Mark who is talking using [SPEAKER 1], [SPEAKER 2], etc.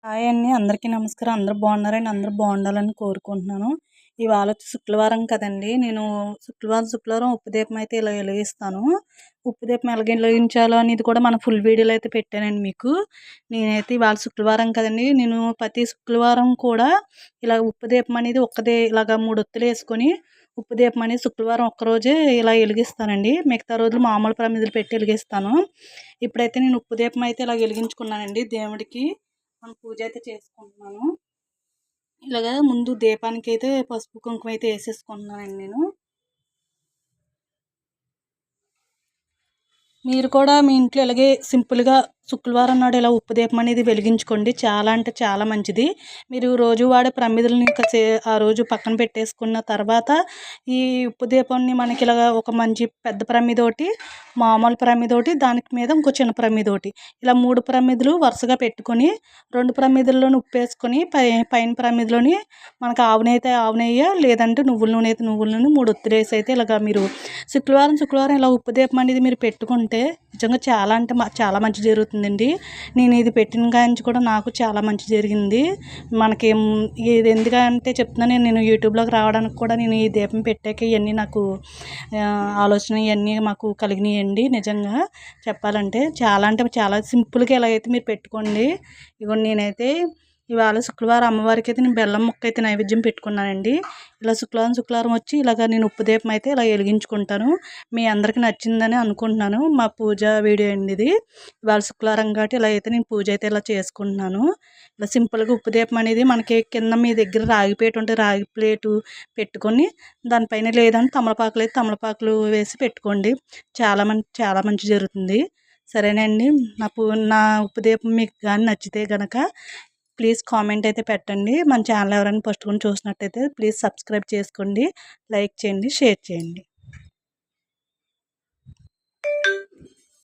[SPEAKER 1] Hi అండి. అందరికీ నమస్కారం. అందరూ బాగున్నారండి? అందరూ బాగుండాలని కోరుకుంటున్నాను. ఇవాళ వచ్చి శుక్రవారం కదండీ! నేను శుక్రవారం ఉప్పు దీపం అయితే ఇలా వెలిగిస్తాను. ఉప్పు దీపం ఎలాగ వెలిగించాలో అనేది కూడా మన ఫుల్ వీడియోలో అయితే పెట్టానండి మీకు. నేనైతే ఇవాళ శుక్రవారం కదండీ! నేను ప్రతి శుక్రవారం కూడా ఇలా ఉప్పు దీపం అనేది ఇలాగ 3 ఒత్తులేసుకొని ఉప్పు దీపం అనేది శుక్రవారం ఒక్కరోజే ఇలా వెలిగిస్తానండి. మిగతా రోజులు మామూలు ప్రమిదలు పెట్టి వెలిగిస్తాను. ఇప్పుడైతే నేను ఉప్పు దీపం అయితే ఇలా వెలిగించుకున్నానండి దేవుడికి. పూజ అయితే చేసుకుంటున్నాను. ఇలాగా ముందు దీపానికైతే పసుపు కుంకుమ అయితే వేసేసుకుంటున్నానండి నేను. మీరు కూడా మీ ఇంట్లో ఇలాగే సింపుల్‌గా శుక్రవారం నాడు ఇలా ఉప్పు దీపం అనేది వెలిగించుకోండి. చాలా అంటే చాలా మంచిది. మీరు రోజు వాడే ప్రమిదలని ఆ రోజు పక్కన పెట్టేసుకున్న తర్వాత ఈ ఉప్పు దీపాన్ని మనకి ఇలాగా ఒక మంచి పెద్ద ప్రమిదోటి, మామూలు ప్రమిదోటి, దానికి మీద ఇంకో చిన్న ప్రమిదోటి ఇలా 3 ప్రమిదలు వరుసగా పెట్టుకొని 2 ప్రమిదల్లోని ఉప్పేసుకొని పైన ప్రమిదలోని మనకు ఆవు నెయ్యి అయితే ఆవు నెయ్యి, లేదంటే నువ్వుల నూనె అయితే నువ్వుల నూనె 3 ఒత్తులేసి అయితే ఇలాగా మీరు శుక్రవారం ఇలా ఉప్పు దీపం అనేది మీరు పెట్టుకుంటే నిజంగా చాలా అంటే చాలా మంచి జరుగుతుందండి. నేను ఇది పెట్టిన కాంచి కూడా నాకు చాలా మంచి జరిగింది. మనకేం ఇది ఎందుకంటే చెప్తున్నాను, నేను యూట్యూబ్‌లోకి రావడానికి కూడా నేను ఈ దీపం పెట్టాక ఇవన్నీ నాకు ఆలోచన ఇవన్నీ మాకు కలిగినాయండి. నిజంగా చెప్పాలంటే చాలా అంటే చాలా సింపుల్‌గా ఇలాగైతే మీరు పెట్టుకోండి. ఇగోండి నేనైతే ఇవాళ శుక్రవారం అమ్మవారికి అయితే నేను బెల్లం ముక్క అయితే నైవేద్యం పెట్టుకున్నానండి. ఇలా శుక్రవారం వచ్చి ఇలాగ నేను ఉప్పు దీపం అయితే ఇలా వెలిగించుకుంటాను. మీ అందరికీ నచ్చిందని అనుకుంటున్నాను. మా పూజ వీడియో అండి ఇది. ఇవాళ శుక్రవారం కాబట్టి ఇలా అయితే నేను పూజ అయితే ఇలా చేసుకుంటున్నాను. ఇలా సింపుల్‌గా ఉప్పు దీపం అనేది మనకి కింద మీ దగ్గర రాగి ప్లేట్ ఉంటే రాగి ప్లేటు పెట్టుకొని దానిపైన లేదంటే తమలపాకులు వేసి పెట్టుకోండి. చాలా మంచి జరుగుతుంది. సరేనండి. నా ఉప్పు దీపం మీకు కానీ నచ్చితే గనక ప్లీజ్ కామెంట్ అయితే పెట్టండి. మన ఛానల్ ఎవరైనా ఫస్ట్ చూసినట్టయితే ప్లీజ్ సబ్స్క్రైబ్ చేసుకోండి, లైక్ చేయండి, షేర్ చేయండి.